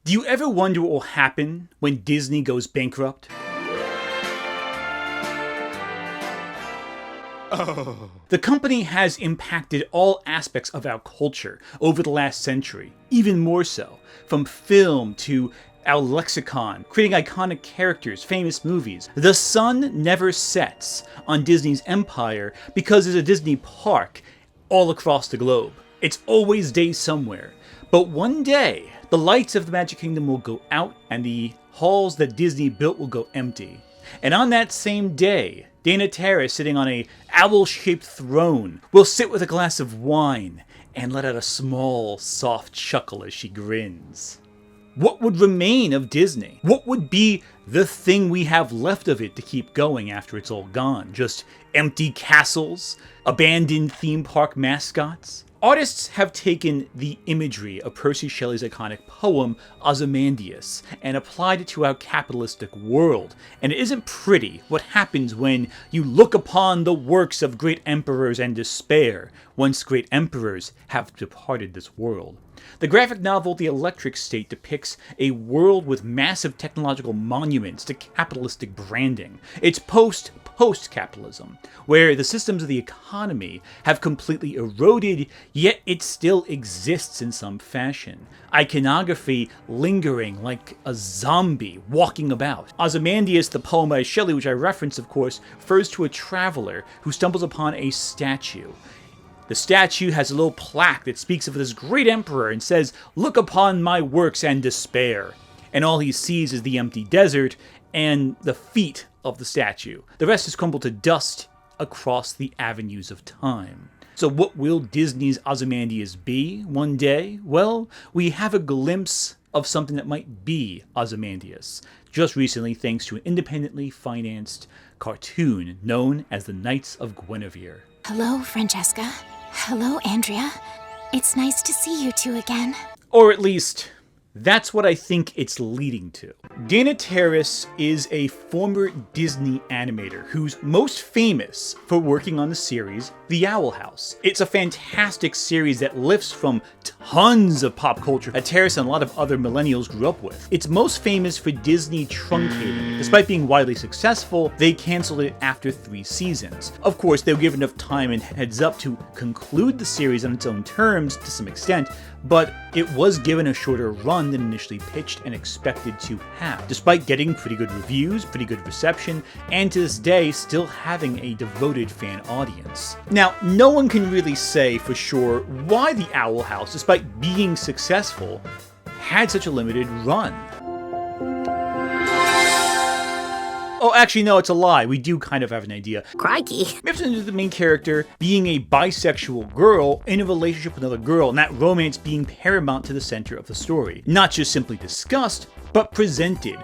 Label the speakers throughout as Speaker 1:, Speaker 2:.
Speaker 1: Do you ever wonder what will happen when Disney goes bankrupt? Oh. The company has impacted all aspects of our culture over the last century, even more so, from film to our lexicon, creating iconic characters, famous movies. The sun never sets on Disney's empire because there's a Disney park all across the globe. It's always day somewhere. But one day, the lights of the Magic Kingdom will go out and the halls that Disney built will go empty. And on that same day, Dana Terrace, sitting on a owl-shaped throne, will sit with a glass of wine and let out a small, soft chuckle as she grins. What would remain of Disney? What would be the thing we have left of it to keep going after it's all gone? Just empty castles? Abandoned theme park mascots? Artists have taken the imagery of Percy Shelley's iconic poem, Ozymandias, and applied it to our capitalistic world. And it isn't pretty what happens when you look upon the works of great emperors and despair, once great emperors have departed this world. The graphic novel The Electric State depicts a world with massive technological monuments to capitalistic branding. It's post-capitalism, where the systems of the economy have completely eroded, yet it still exists in some fashion. Iconography lingering like a zombie walking about. Ozymandias, the poem by Shelley, which I reference, of course, refers to a traveler who stumbles upon a statue. The statue has a little plaque that speaks of this great emperor and says, "Look upon my works and despair." And all he sees is the empty desert and the feet of the statue. The rest is crumbled to dust across the avenues of time. So what will Disney's Ozymandias be one day? Well, we have a glimpse of something that might be Ozymandias, just recently thanks to an independently financed cartoon known as the Knights of Gwynevere.
Speaker 2: Hello, Francesca. Hello, Andrea. It's nice to see you two again.
Speaker 1: Or at least, that's what I think it's leading to. Dana Terrace is a former Disney animator who's most famous for working on the series The Owl House. It's a fantastic series that lifts from tons of pop culture that Terrace and a lot of other millennials grew up with. It's most famous for Disney truncating. Despite being widely successful, they canceled it after 3 seasons. Of course, they were given enough time and heads up to conclude the series on its own terms to some extent, but it was given a shorter run than initially pitched and expected to have, despite getting pretty good reviews, pretty good reception, and to this day still having a devoted fan audience. Now, no one can really say for sure why the Owl House, despite being successful, had such a limited run. Oh, actually, no, it's a lie. We do kind of have an idea.
Speaker 2: Crikey.
Speaker 1: We have to do the main character being a bisexual girl in a relationship with another girl, and that romance being paramount to the center of the story. Not just simply discussed, but presented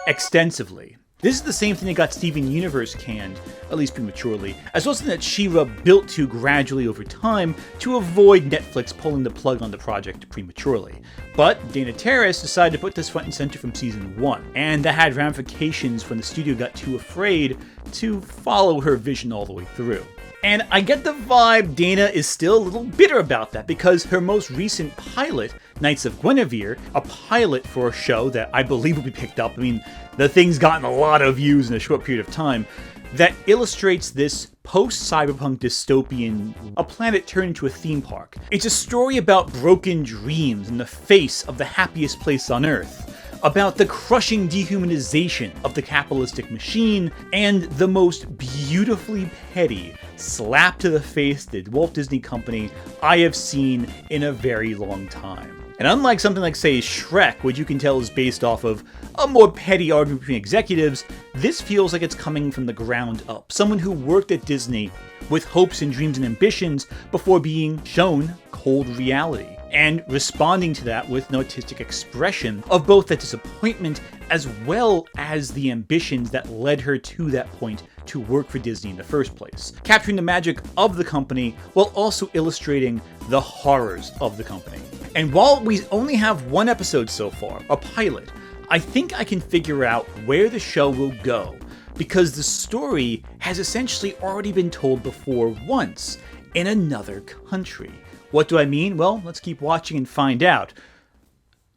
Speaker 1: extensively. This is the same thing that got Steven Universe canned, at least prematurely, as well as something that She-Ra built to gradually over time to avoid Netflix pulling the plug on the project prematurely. But Dana Terrace decided to put this front and center from season 1, and that had ramifications when the studio got too afraid to follow her vision all the way through. And I get the vibe Dana is still a little bitter about that, because her most recent pilot, Knights of Gwynevere, a pilot for a show that I believe will be picked up, I mean, the thing's gotten a lot of views in a short period of time, that illustrates this post-cyberpunk dystopian, a planet turned into a theme park. It's a story about broken dreams in the face of the happiest place on Earth, about the crushing dehumanization of the capitalistic machine, and the most beautifully petty slap to the face the Walt Disney Company I have seen in a very long time. And unlike something like, say, Shrek, which you can tell is based off of a more petty argument between executives, this feels like it's coming from the ground up. Someone who worked at Disney with hopes and dreams and ambitions before being shown cold reality, and responding to that with an artistic expression of both the disappointment as well as the ambitions that led her to that point to work for Disney in the first place, capturing the magic of the company while also illustrating the horrors of the company. And while we only have 1 episode so far, a pilot, I think I can figure out where the show will go, because the story has essentially already been told before once in another country. What do I mean? Well, let's keep watching and find out.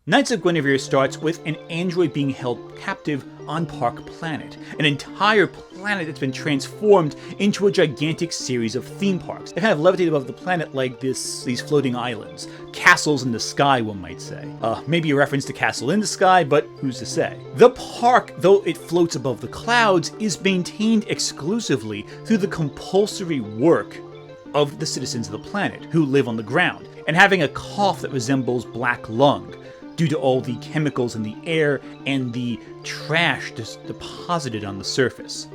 Speaker 1: Knights of Gwynevere starts with an android being held captive on Park Planet, an entire planet that's been transformed into a gigantic series of theme parks. They kind of levitate above the planet like these floating islands. Castles in the sky, one might say. Maybe a reference to Castle in the Sky, but who's to say? The park, though it floats above the clouds, is maintained exclusively through the compulsory work of the citizens of the planet, who live on the ground, and having a cough that resembles black lung, due to all the chemicals in the air and the trash just deposited on the surface.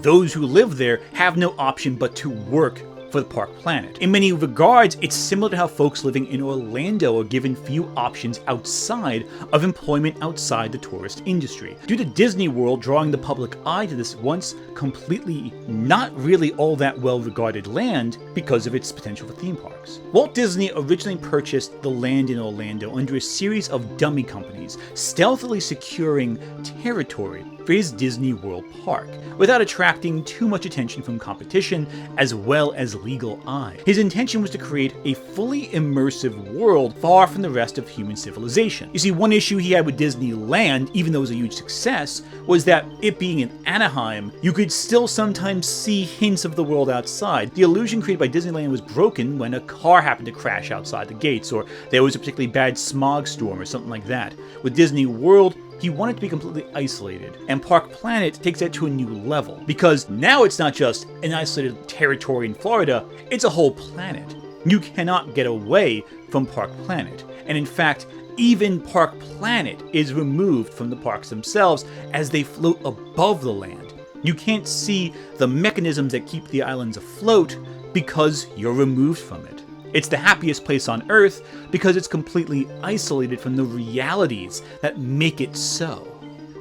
Speaker 1: Those who live there have no option but to work for the Park Planet. In many regards, it's similar to how folks living in Orlando are given few options outside of employment outside the tourist industry, due to Disney World drawing the public eye to this once completely not really all that well regarded land because of its potential for theme parks. Walt Disney originally purchased the land in Orlando under a series of dummy companies, stealthily securing territory for his Disney World park, without attracting too much attention from competition as well as legal eye. His intention was to create a fully immersive world far from the rest of human civilization. You see, one issue he had with Disneyland, even though it was a huge success, was that it being in Anaheim, you could still sometimes see hints of the world outside. The illusion created by Disneyland was broken when a car happened to crash outside the gates, or there was a particularly bad smog storm or something like that. With Disney World, he wanted to be completely isolated, and Park Planet takes that to a new level, because now it's not just an isolated territory in Florida, it's a whole planet. You cannot get away from Park Planet, and in fact, even Park Planet is removed from the parks themselves as they float above the land. You can't see the mechanisms that keep the islands afloat because you're removed from it. It's the happiest place on Earth because it's completely isolated from the realities that make it so.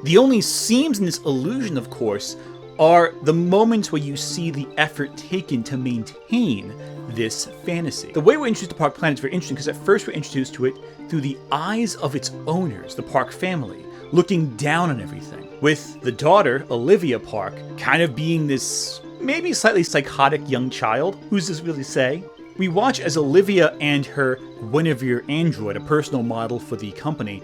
Speaker 1: The only seams in this illusion, of course, are the moments where you see the effort taken to maintain this fantasy. The way we're introduced to Park Planet is very interesting because at first we're introduced to it through the eyes of its owners, the Park family, looking down on everything, with the daughter, Olivia Park, kind of being this maybe slightly psychotic young child. Who's this really say? We watch as Olivia and her Guinevere android, a personal model for the company,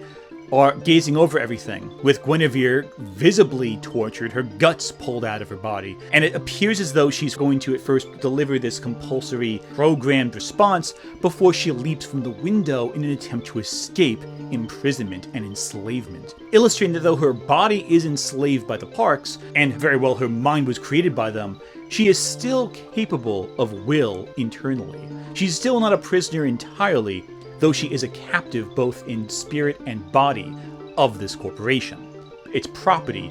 Speaker 1: are gazing over everything, with Guinevere visibly tortured, her guts pulled out of her body, and it appears as though she's going to at first deliver this compulsory programmed response before she leaps from the window in an attempt to escape imprisonment and enslavement. Illustrating that though her body is enslaved by the parks, and very well her mind was created by them, she is still capable of will internally. She's still not a prisoner entirely, though she is a captive both in spirit and body of this corporation. Its property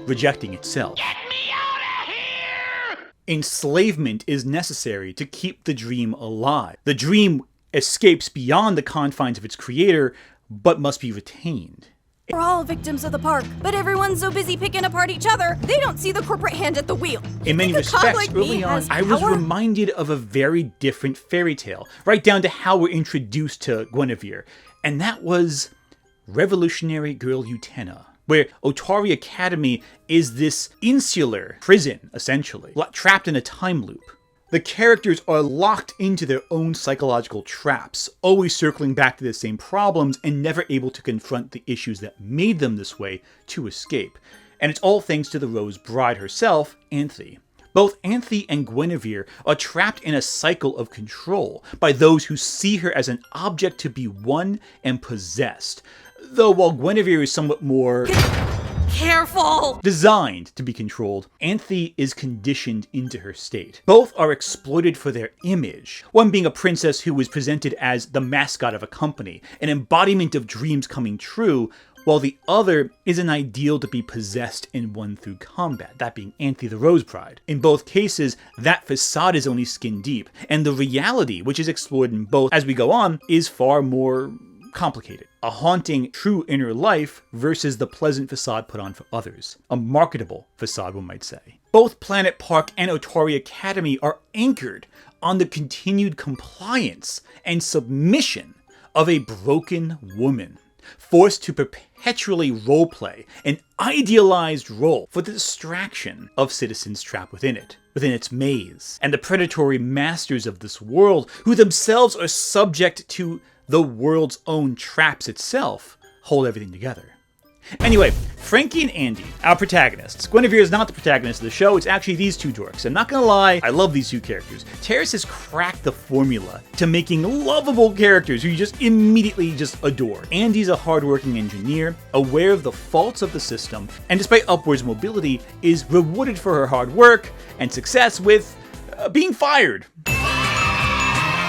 Speaker 1: rejecting itself. Get me out of here! Enslavement is necessary to keep the dream alive. The dream escapes beyond the confines of its creator, but must be retained.
Speaker 3: We're all victims of the park, but everyone's so busy picking apart each other, they don't see the corporate hand at the wheel.
Speaker 1: In many respects, early on, I was reminded of a very different fairy tale, right down to how we're introduced to Gwynevere, and that was Revolutionary Girl Utena, where Otari Academy is this insular prison, essentially, trapped in a time loop. The characters are locked into their own psychological traps, always circling back to the same problems and never able to confront the issues that made them this way to escape. And it's all thanks to the Rose Bride herself, Anthe. Both Anthe and Guinevere are trapped in a cycle of control by those who see her as an object to be won and possessed. Though while Guinevere is somewhat more
Speaker 3: careful!
Speaker 1: designed to be controlled, Anthe is conditioned into her state. Both are exploited for their image, one being a princess who is presented as the mascot of a company, an embodiment of dreams coming true, while the other is an ideal to be possessed and won through combat, that being Anthe the Rose Bride. In both cases, that facade is only skin deep, and the reality, which is explored in both as we go on, is far more complicated. A haunting, true inner life versus the pleasant facade put on for others. A marketable facade, one might say. Both Planet Park and Otari Academy are anchored on the continued compliance and submission of a broken woman, forced to perpetually roleplay an idealized role for the distraction of citizens trapped within it, within its maze, and the predatory masters of this world, who themselves are subject to the world's own traps itself, hold everything together. Anyway, Frankie and Andy, our protagonists. Guinevere is not the protagonist of the show, it's actually these two dorks. I'm not gonna lie, I love these two characters. Terrace has cracked the formula to making lovable characters who you just immediately just adore. Andy's a hardworking engineer, aware of the faults of the system, and despite upwards mobility, is rewarded for her hard work and success with being fired.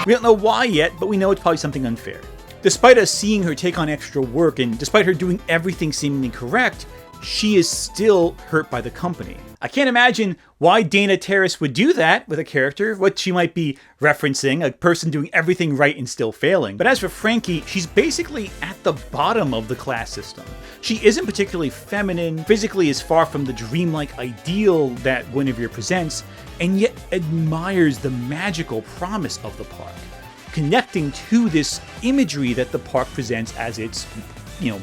Speaker 1: We don't know why yet, but we know it's probably something unfair. Despite us seeing her take on extra work, and despite her doing everything seemingly correct, she is still hurt by the company. I can't imagine why Dana Terrace would do that with a character, what she might be referencing, a person doing everything right and still failing. But as for Frankie, she's basically at the bottom of the class system. She isn't particularly feminine, physically is far from the dreamlike ideal that Gwynevere presents, and yet admires the magical promise of the park, connecting to this imagery that the park presents as its,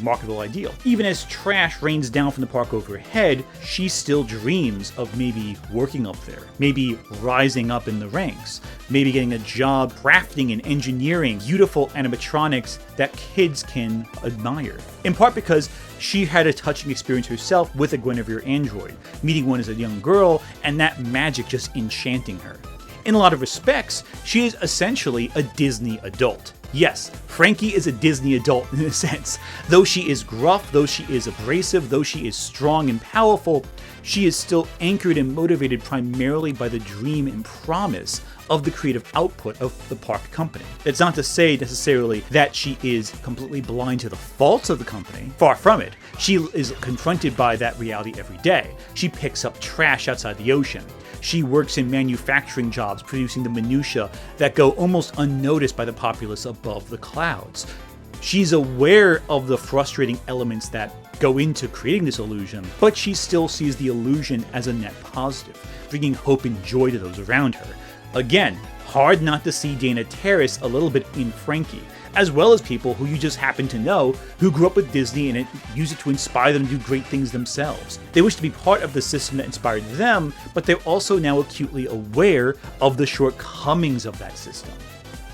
Speaker 1: marketable ideal. Even as trash rains down from the park overhead, she still dreams of maybe working up there, maybe rising up in the ranks, maybe getting a job crafting and engineering beautiful animatronics that kids can admire. In part because she had a touching experience herself with a Guinevere android, meeting one as a young girl, and that magic just enchanting her. In a lot of respects, she is essentially a Disney adult. Yes, Frankie is a Disney adult in a sense. Though she is gruff, though she is abrasive, though she is strong and powerful, she is still anchored and motivated primarily by the dream and promise of the creative output of the park company. It's not to say necessarily that she is completely blind to the faults of the company. Far from it. She is confronted by that reality every day. She picks up trash outside the ocean. She works in manufacturing jobs, producing the minutiae that go almost unnoticed by the populace above the clouds. She's aware of the frustrating elements that go into creating this illusion, but she still sees the illusion as a net positive, bringing hope and joy to those around her. Again, hard not to see Dana Terrace a little bit in Frankie, as well as people who you just happen to know who grew up with Disney and use it to inspire them to do great things themselves. They wish to be part of the system that inspired them, but they're also now acutely aware of the shortcomings of that system.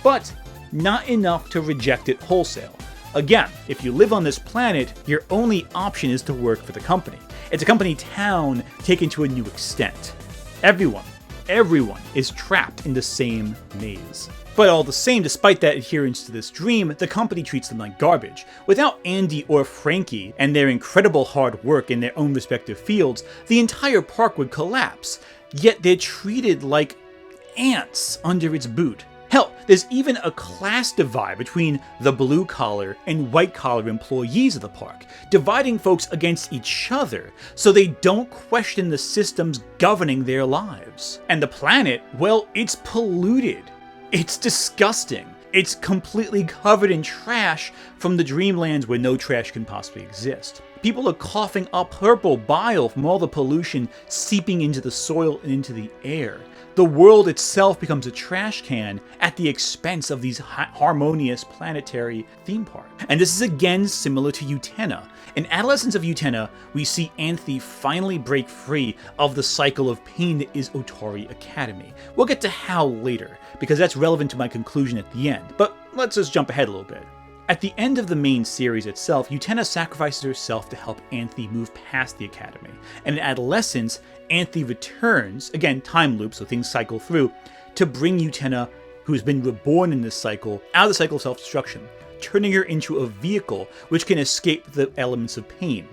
Speaker 1: But not enough to reject it wholesale. Again, if you live on this planet, your only option is to work for the company. It's a company town taken to a new extent. Everyone is trapped in the same maze. But all the same, despite that adherence to this dream, the company treats them like garbage. Without Andy or Frankie and their incredible hard work in their own respective fields, the entire park would collapse. Yet they're treated like ants under its boot. Hell, there's even a class divide between the blue-collar and white-collar employees of the park, dividing folks against each other so they don't question the systems governing their lives. And the planet, well, it's polluted. It's disgusting. It's completely covered in trash from the dreamlands where no trash can possibly exist. People are coughing up purple bile from all the pollution seeping into the soil and into the air. The world itself becomes a trash can at the expense of these harmonious planetary theme parks. And this is again similar to Utena. In Adolescence of Utena, we see Anthe finally break free of the cycle of pain that is Otori Academy. We'll get to how later, because that's relevant to my conclusion at the end, but let's just jump ahead a little bit. At the end of the main series itself, Utena sacrifices herself to help Anthe move past the Academy. And in Adolescence, Anthe returns, again time loop so things cycle through, to bring Utena, who has been reborn in this cycle, out of the cycle of self-destruction, turning her into a vehicle which can escape the elements of pain.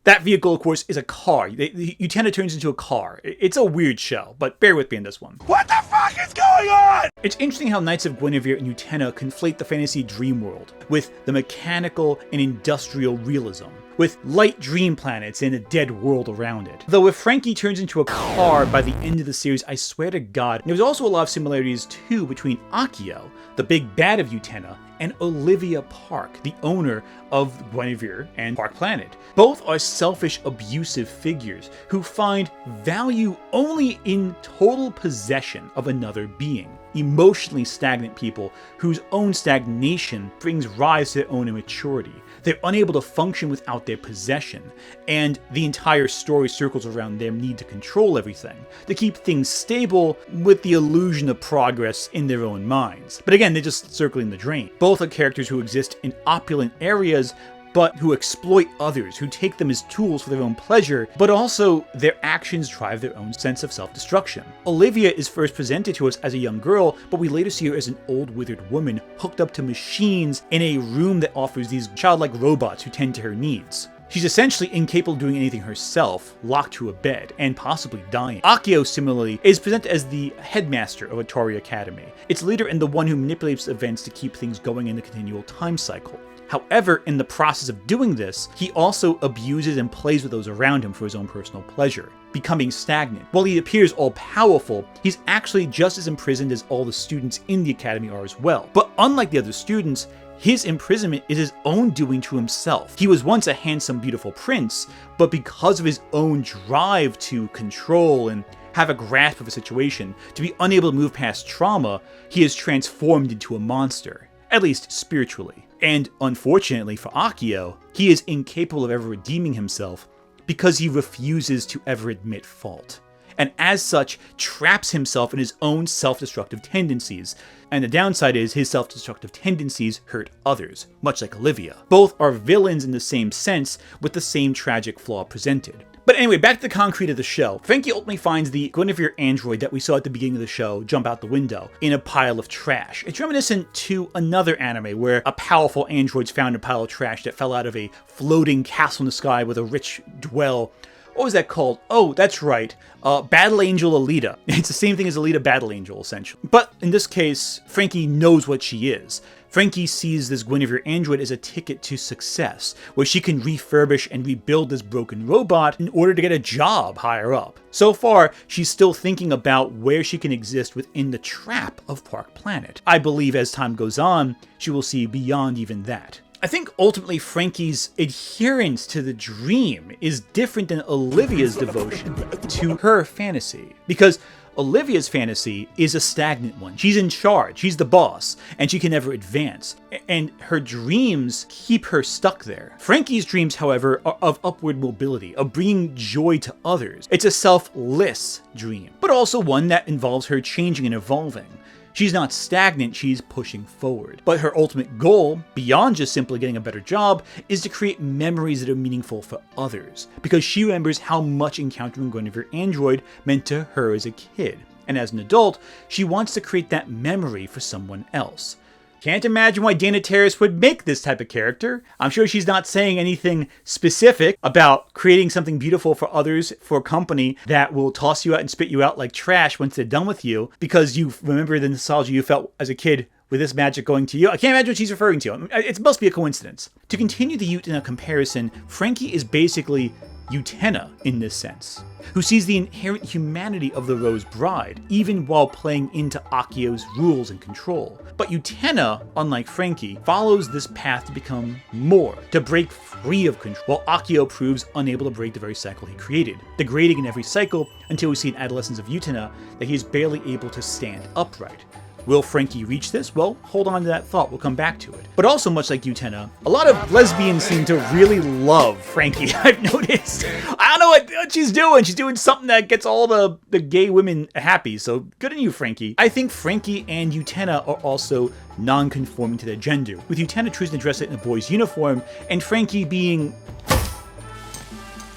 Speaker 1: That vehicle, of course, is a car. Utena turns into a car. It's a weird show, but bear with me in this one. What the fuck is going on? It's interesting how Knights of Gwynevere and Utena conflate the fantasy dream world with the mechanical and industrial realism, with light dream planets and a dead world around it. Though if Frankie turns into a car by the end of the series, I swear to God, there's also a lot of similarities too between Akio, the big bad of Utena, and Olivia Park, the owner of Gwynevere and Park Planet. Both are selfish, abusive figures who find value only in total possession of another being. Emotionally stagnant people whose own stagnation brings rise to their own immaturity. They're unable to function without their possession, and the entire story circles around their need to control everything, to keep things stable with the illusion of progress in their own minds. But again, they're just circling the drain. Both are characters who exist in opulent areas but who exploit others, who take them as tools for their own pleasure, but also their actions drive their own sense of self-destruction. Olivia is first presented to us as a young girl, but we later see her as an old withered woman hooked up to machines in a room that offers these childlike robots who tend to her needs. She's essentially incapable of doing anything herself, locked to a bed, and possibly dying. Akio, similarly, is presented as the headmaster of Atori Academy, its leader and the one who manipulates events to keep things going in the continual time cycle. However, in the process of doing this, he also abuses and plays with those around him for his own personal pleasure, becoming stagnant. While he appears all-powerful, he's actually just as imprisoned as all the students in the academy are as well. But unlike the other students, his imprisonment is his own doing to himself. He was once a handsome, beautiful prince, but because of his own drive to control and have a grasp of a situation, to be unable to move past trauma, he is transformed into a monster, at least spiritually. And unfortunately for Akio, he is incapable of ever redeeming himself because he refuses to ever admit fault, and as such traps himself in his own self-destructive tendencies. And the downside is his self-destructive tendencies hurt others, much like Olivia. Both are villains in the same sense, with the same tragic flaw presented. But anyway, back to the concrete of the show. Frankie ultimately finds the Guinevere android that we saw at the beginning of the show jump out the window in a pile of trash. It's reminiscent to another anime where a powerful android's found in a pile of trash that fell out of a floating castle in the sky with a rich dwell. What was that called? Oh, that's right. Battle Angel Alita. It's the same thing as Alita Battle Angel, essentially. But in this case, Frankie knows what she is. Frankie sees this Guinevere android as a ticket to success, where she can refurbish and rebuild this broken robot in order to get a job higher up. So far, she's still thinking about where she can exist within the trap of Park Planet. I believe as time goes on, she will see beyond even that. I think ultimately Frankie's adherence to the dream is different than Olivia's devotion to her fantasy, because Olivia's fantasy is a stagnant one. She's in charge, she's the boss, and she can never advance, and her dreams keep her stuck there. Frankie's dreams, however, are of upward mobility, of bringing joy to others. It's a selfless dream, but also one that involves her changing and evolving. She's not stagnant, she's pushing forward. But her ultimate goal, beyond just simply getting a better job, is to create memories that are meaningful for others, because she remembers how much encountering Guinevere Android meant to her as a kid. And as an adult, she wants to create that memory for someone else. Can't imagine why Dana Terrace would make this type of character. I'm sure she's not saying anything specific about creating something beautiful for others, for a company that will toss you out and spit you out like trash once they're done with you, because you remember the nostalgia you felt as a kid with this magic going to you. I can't imagine what she's referring to. It must be a coincidence. To continue the Utena comparison, Frankie is basically Utena in this sense, who sees the inherent humanity of the Rose Bride, even while playing into Akio's rules and control. But Utena, unlike Frankie, follows this path to become more, to break free of control, while Akio proves unable to break the very cycle he created, degrading in every cycle until we see in Adolescence of Utena that he is barely able to stand upright. Will Frankie reach this? Well, hold on to that thought, we'll come back to it. But also, much like Utena, a lot of lesbians seem to really love Frankie, I've noticed. I don't know what she's doing. She's doing something that gets all the gay women happy, so good on you, Frankie. I think Frankie and Utena are also non-conforming to their gender, with Utena choosing to dress it in a boy's uniform, and Frankie being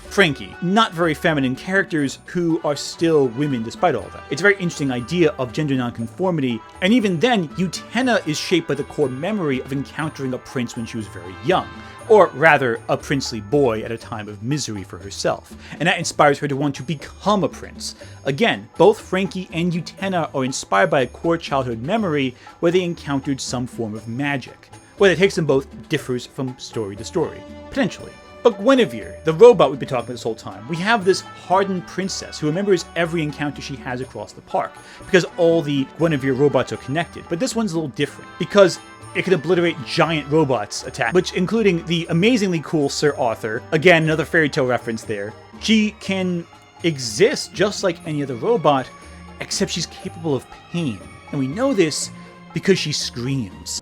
Speaker 1: Frankie, not very feminine characters who are still women despite all that. It's a very interesting idea of gender nonconformity, and even then, Utena is shaped by the core memory of encountering a prince when she was very young, or rather, a princely boy at a time of misery for herself, and that inspires her to want to become a prince. Again, both Frankie and Utena are inspired by a core childhood memory where they encountered some form of magic. Whether it takes them both differs from story to story, potentially. But Gwynevere, the robot we've been talking about this whole time, we have this hardened princess who remembers every encounter she has across the park, because all the Gwynevere robots are connected. But this one's a little different, because it can obliterate giant robots attack, which including the amazingly cool Sir Arthur, again another fairy tale reference there. She can exist just like any other robot, except she's capable of pain. And we know this because she screams.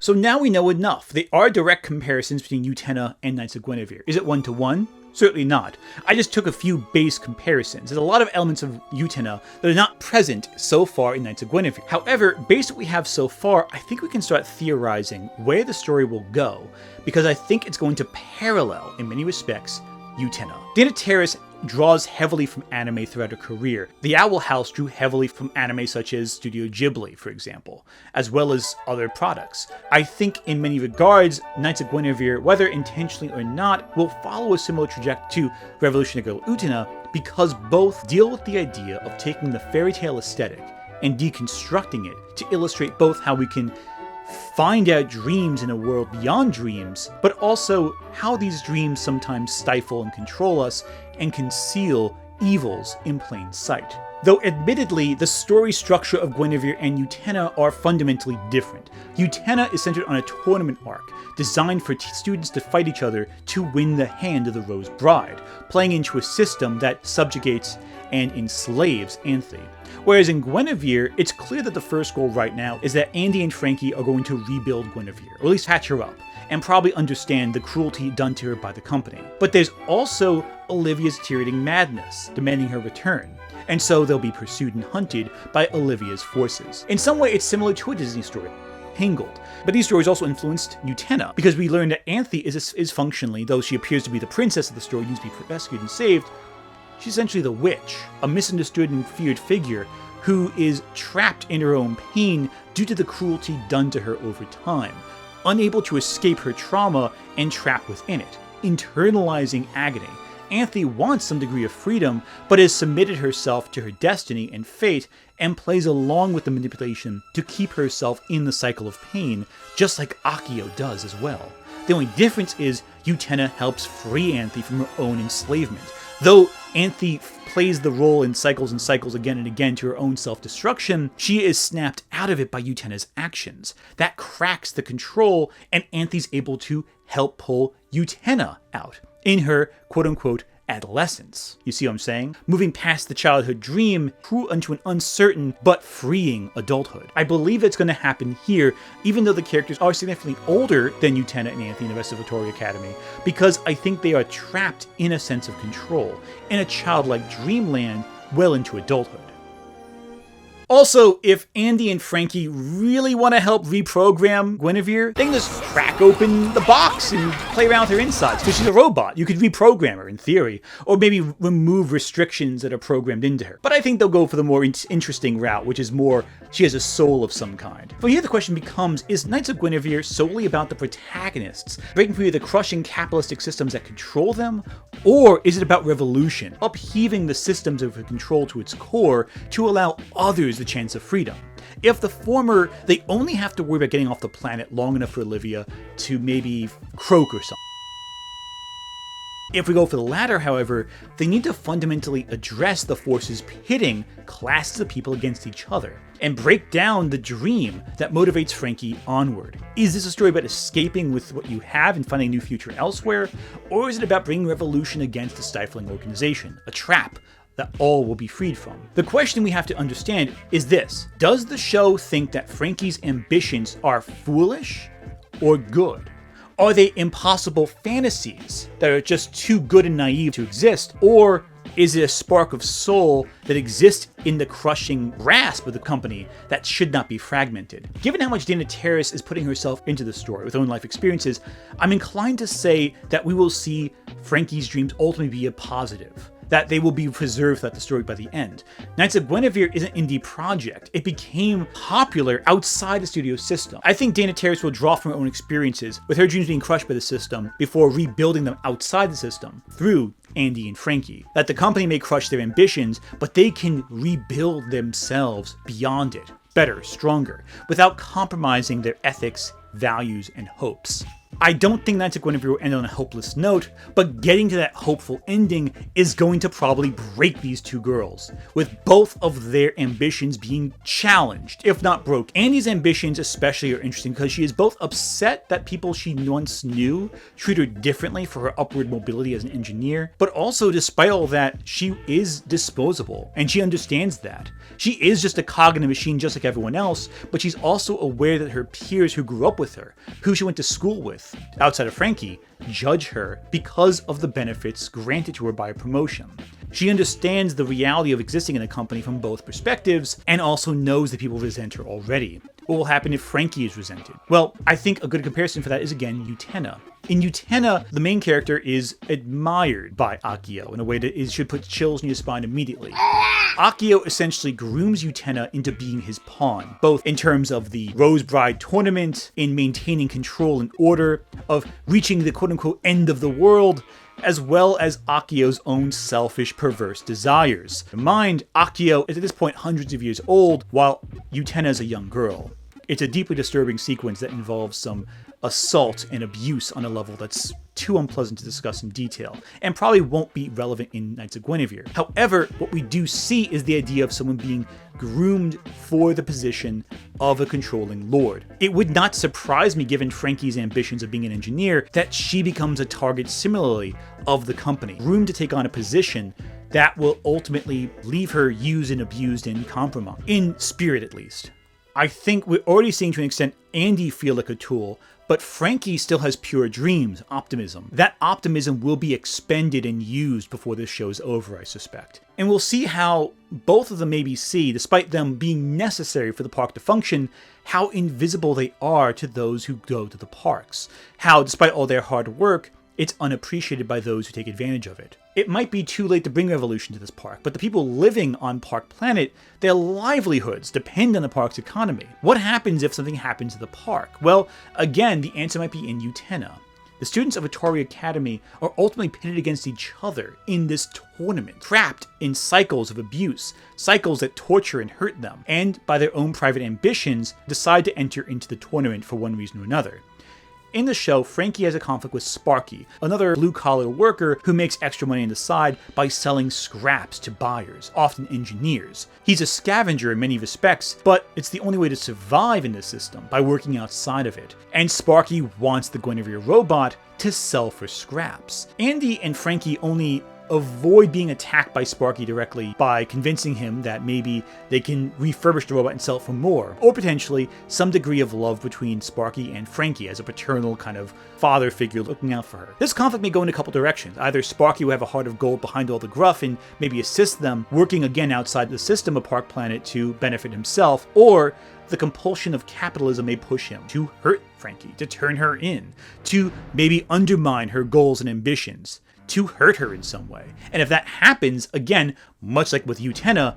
Speaker 1: So now we know enough. There are direct comparisons between Utena and Knights of Gwynevere. Is it one-to-one? Certainly not. I just took a few base comparisons. There's a lot of elements of Utena that are not present so far in Knights of Gwynevere. However, based on what we have so far, I think we can start theorizing where the story will go, because I think it's going to parallel, in many respects, Utena. Dana Terrace draws heavily from anime throughout her career. The Owl House drew heavily from anime such as Studio Ghibli, for example, as well as other products. I think in many regards, Knights of Gwynevere, whether intentionally or not, will follow a similar trajectory to Revolutionary Girl Utena, because both deal with the idea of taking the fairy tale aesthetic and deconstructing it to illustrate both how we can find out dreams in a world beyond dreams, but also how these dreams sometimes stifle and control us and conceal evils in plain sight. Though admittedly, the story structure of Guinevere and Utena are fundamentally different. Utena is centered on a tournament arc, designed for students to fight each other to win the hand of the Rose Bride, playing into a system that subjugates and enslaves Anthe. Whereas in Guinevere, it's clear that the first goal right now is that Andy and Frankie are going to rebuild Guinevere, or at least patch her up, and probably understand the cruelty done to her by the company. But there's also Olivia's deteriorating madness, demanding her return, and so they'll be pursued and hunted by Olivia's forces. In some way, it's similar to a Disney story, Tangled. But these stories also influenced Utena, because we learned that Anthe is functionally, though she appears to be the princess of the story, needs to be rescued and saved, she's essentially the witch, a misunderstood and feared figure who is trapped in her own pain due to the cruelty done to her over time, unable to escape her trauma and trapped within it, internalizing agony. Anthe wants some degree of freedom, but has submitted herself to her destiny and fate and plays along with the manipulation to keep herself in the cycle of pain, just like Akio does as well. The only difference is Utena helps free Anthe from her own enslavement. Though Anthe plays the role in cycles and cycles again and again to her own self-destruction, she is snapped out of it by Utena's actions. That cracks the control, and Anthe's able to help pull Utena out in her quote-unquote adolescence. You see what I'm saying? Moving past the childhood dream through into an uncertain but freeing adulthood. I believe it's going to happen here, even though the characters are significantly older than Utena and Anthe in the rest of Victoria Academy, because I think they are trapped in a sense of control, in a childlike dreamland well into adulthood. Also, if Andy and Frankie really want to help reprogram Guinevere, they can just crack open the box and play around with her insides, because she's a robot. You could reprogram her, in theory, or maybe remove restrictions that are programmed into her. But I think they'll go for the more interesting route, which is more, she has a soul of some kind. But here the question becomes, is Knights of Gwynevere solely about the protagonists breaking free of the crushing capitalistic systems that control them? Or is it about revolution, upheaving the systems of control to its core to allow others the chance of freedom? If the former, they only have to worry about getting off the planet long enough for Olivia to maybe croak or something. If we go for the latter, however, they need to fundamentally address the forces pitting classes of people against each other and break down the dream that motivates Frankie onward. Is this a story about escaping with what you have and finding a new future elsewhere? Or is it about bringing revolution against a stifling organization, a trap that all will be freed from? The question we have to understand is this: does the show think that Frankie's ambitions are foolish or good? Are they impossible fantasies that are just too good and naive to exist? Or is it a spark of soul that exists in the crushing grasp of the company that should not be fragmented? Given how much Dana Terrace is putting herself into the story with her own life experiences, I'm inclined to say that we will see Frankie's dreams ultimately be a positive, that they will be preserved throughout the story by the end. Knights of Gwynevere is an indie project. It became popular outside the studio system. I think Dana Terrace will draw from her own experiences, with her dreams being crushed by the system, before rebuilding them outside the system, through Andy and Frankie. That the company may crush their ambitions, but they can rebuild themselves beyond it, better, stronger, without compromising their ethics, values, and hopes. I don't think Knights of Gwynevere will end on a hopeless note, but getting to that hopeful ending is going to probably break these two girls, with both of their ambitions being challenged, if not broke. Andy's ambitions especially are interesting because she is both upset that people she once knew treat her differently for her upward mobility as an engineer, but also despite all that, she is disposable, and she understands that. She is just a cog in a machine just like everyone else, but she's also aware that her peers who grew up with her, who she went to school with, outside of Frankie, judge her because of the benefits granted to her by a promotion. She understands the reality of existing in a company from both perspectives, and also knows that people resent her already. What will happen if Frankie is resented? Well, I think a good comparison for that is again Utena. In Utena, the main character is admired by Akio in a way that should put chills in your spine immediately. Akio essentially grooms Utena into being his pawn, both in terms of the Rose Bride tournament, in maintaining control and order, of reaching the quote-unquote end of the world, as well as Akio's own selfish, perverse desires. Mind, Akio is at this point hundreds of years old, while Utena is a young girl. It's a deeply disturbing sequence that involves some assault and abuse on a level that's too unpleasant to discuss in detail, and probably won't be relevant in Knights of Gwynevere. However, what we do see is the idea of someone being groomed for the position of a controlling lord. It would not surprise me, given Frankie's ambitions of being an engineer, that she becomes a target similarly of the company, groomed to take on a position that will ultimately leave her used and abused and compromised, in spirit at least. I think we're already seeing to an extent Andy feel like a tool, but Frankie still has pure dreams, optimism. That optimism will be expended and used before this show's over, I suspect. And we'll see how both of them maybe see, despite them being necessary for the park to function, how invisible they are to those who go to the parks. How, despite all their hard work, it's unappreciated by those who take advantage of it. It might be too late to bring revolution to this park, but the people living on Park Planet, their livelihoods depend on the park's economy. What happens if something happens to the park? Well, again, the answer might be in Utena. The students of Atari Academy are ultimately pitted against each other in this tournament, trapped in cycles of abuse, cycles that torture and hurt them, and by their own private ambitions, decide to enter into the tournament for one reason or another. In the show, Frankie has a conflict with Sparky, another blue-collar worker who makes extra money on the side by selling scraps to buyers, often engineers. He's a scavenger in many respects, but it's the only way to survive in this system, by working outside of it. And Sparky wants the Guinevere robot to sell for scraps. Andy and Frankie only avoid being attacked by Sparky directly by convincing him that maybe they can refurbish the robot and sell it for more, or potentially some degree of love between Sparky and Frankie as a paternal kind of father figure looking out for her. This conflict may go in a couple directions. Either Sparky will have a heart of gold behind all the gruff and maybe assist them working again outside the system of Park Planet to benefit himself, or the compulsion of capitalism may push him to hurt Frankie, to turn her in, to maybe undermine her goals and ambitions, to hurt her in some way. And if that happens, again, much like with Utena,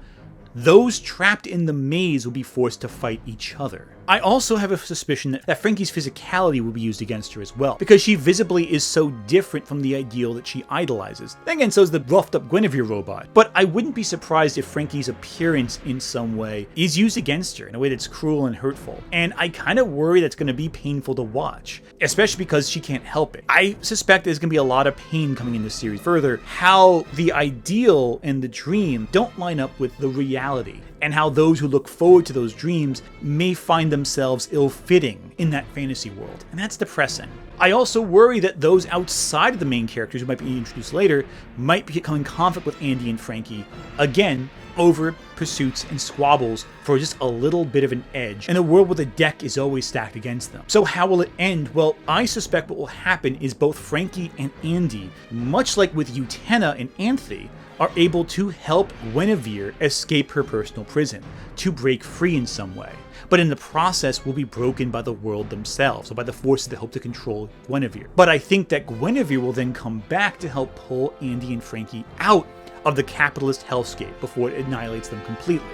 Speaker 1: those trapped in the maze will be forced to fight each other. I also have a suspicion that Frankie's physicality will be used against her as well, because she visibly is so different from the ideal that she idolizes. Then again, so is the roughed-up Guinevere robot. But I wouldn't be surprised if Frankie's appearance in some way is used against her in a way that's cruel and hurtful. And I kind of worry that's going to be painful to watch, especially because she can't help it. I suspect there's going to be a lot of pain coming in this series further, how the ideal and the dream don't line up with the reality, and how those who look forward to those dreams may find themselves ill-fitting in that fantasy world, and that's depressing. I also worry that those outside of the main characters who might be introduced later might become in conflict with Andy and Frankie, again, over pursuits and squabbles for just a little bit of an edge, in a world where the deck is always stacked against them. So how will it end? Well, I suspect what will happen is both Frankie and Andy, much like with Utena and Anthe, are able to help Gwynevere escape her personal prison, to break free in some way. But in the process will be broken by the world themselves, or by the forces that hope to control Gwynevere. But I think that Gwynevere will then come back to help pull Andy and Frankie out of the capitalist hellscape before it annihilates them completely,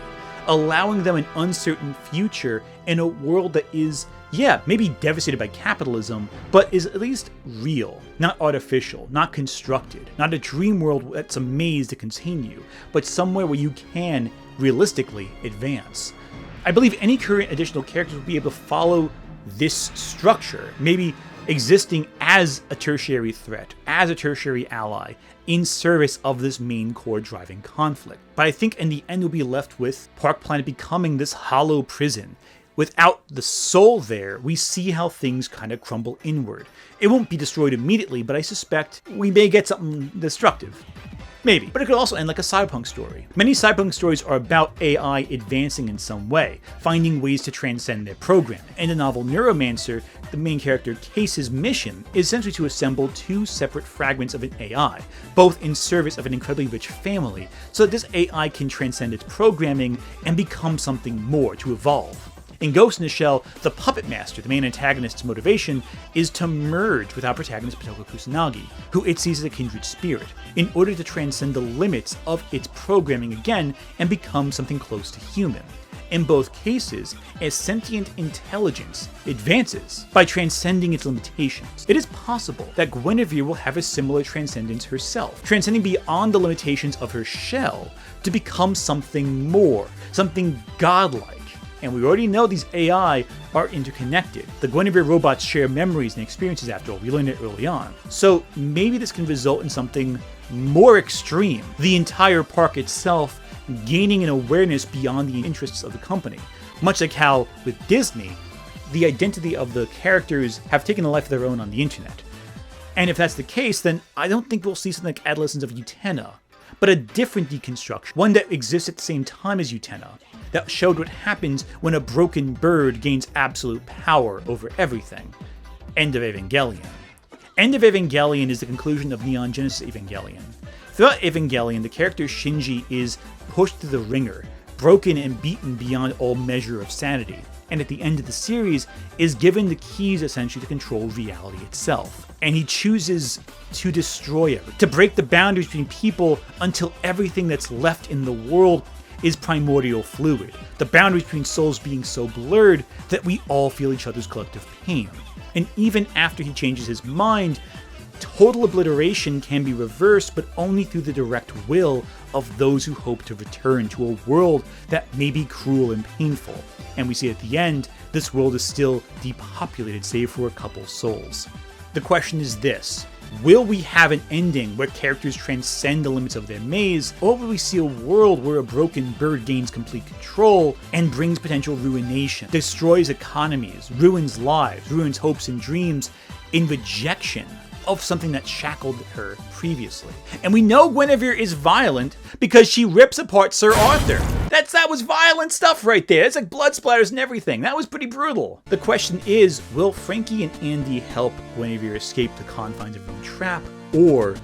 Speaker 1: allowing them an uncertain future in a world that is, yeah, maybe devastated by capitalism, but is at least real, not artificial, not constructed, not a dream world that's a maze to contain you, but somewhere where you can realistically advance. I believe any current additional characters will be able to follow this structure, maybe existing as a tertiary threat, as a tertiary ally, in service of this main core driving conflict. But I think in the end we'll be left with Park Planet becoming this hollow prison. Without the soul there, we see how things kind of crumble inward. It won't be destroyed immediately, but I suspect we may get something destructive. Maybe. But it could also end like a cyberpunk story. Many cyberpunk stories are about AI advancing in some way, finding ways to transcend their program. In the novel Neuromancer, the main character Case's mission is essentially to assemble two separate fragments of an AI, both in service of an incredibly rich family, so that this AI can transcend its programming and become something more, to evolve. In Ghost in the Shell, the Puppet Master, the main antagonist's motivation, is to merge with our protagonist Patoko Kusanagi, who it sees as a kindred spirit, in order to transcend the limits of its programming again and become something close to human. In both cases, a sentient intelligence advances by transcending its limitations. It is possible that Gwynevere will have a similar transcendence herself, transcending beyond the limitations of her shell to become something more, something godlike. And we already know these AI are interconnected. The Gwynevere robots share memories and experiences after all, we learned it early on. So maybe this can result in something more extreme. The entire park itself gaining an awareness beyond the interests of the company. Much like how, with Disney, the identity of the characters have taken a life of their own on the internet. And if that's the case, then I don't think we'll see something like Adolescence of Utena, but a different deconstruction, one that exists at the same time as Utena, that showed what happens when a broken bird gains absolute power over everything. End of Evangelion. End of Evangelion is the conclusion of Neon Genesis Evangelion. Throughout Evangelion, the character Shinji is pushed through the ringer, broken and beaten beyond all measure of sanity, and at the end of the series is given the keys essentially to control reality itself. And he chooses to destroy it, to break the boundaries between people until everything that's left in the world is primordial fluid, the boundaries between souls being so blurred that we all feel each other's collective pain. And even after he changes his mind, total obliteration can be reversed, but only through the direct will of those who hope to return to a world that may be cruel and painful. And we see at the end, this world is still depopulated save for a couple souls. The question is this: will we have an ending where characters transcend the limits of their maze, or will we see a world where a broken bird gains complete control and brings potential ruination, destroys economies, ruins lives, ruins hopes and dreams in rejection of something that shackled her previously? And we know Guinevere is violent because she rips apart Sir Arthur. That was violent stuff right there. It's like blood splatters and everything. That was pretty brutal. The question is, will Frankie and Andy help Guinevere escape the confines of her own trap, or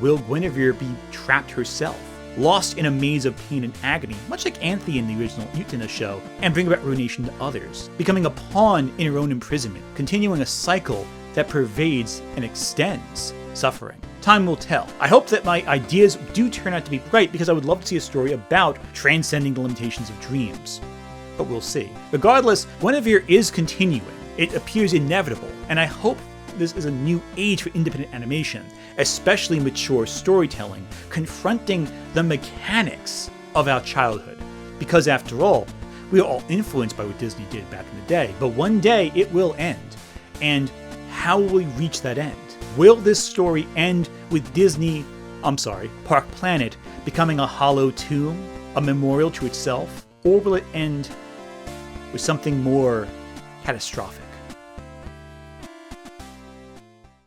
Speaker 1: will Guinevere be trapped herself, lost in a maze of pain and agony, much like Anthe in the original Utena show, and bring about ruination to others, becoming a pawn in her own imprisonment, continuing a cycle that pervades and extends suffering? Time will tell. I hope that my ideas do turn out to be right, because I would love to see a story about transcending the limitations of dreams. But we'll see. Regardless, Gwynevere is continuing. It appears inevitable, and I hope this is a new age for independent animation, especially mature storytelling, confronting the mechanics of our childhood. Because after all, we are all influenced by what Disney did back in the day, but one day it will end. And how will we reach that end? Will this story end with Park Planet becoming a hollow tomb, a memorial to itself? Or will it end with something more catastrophic?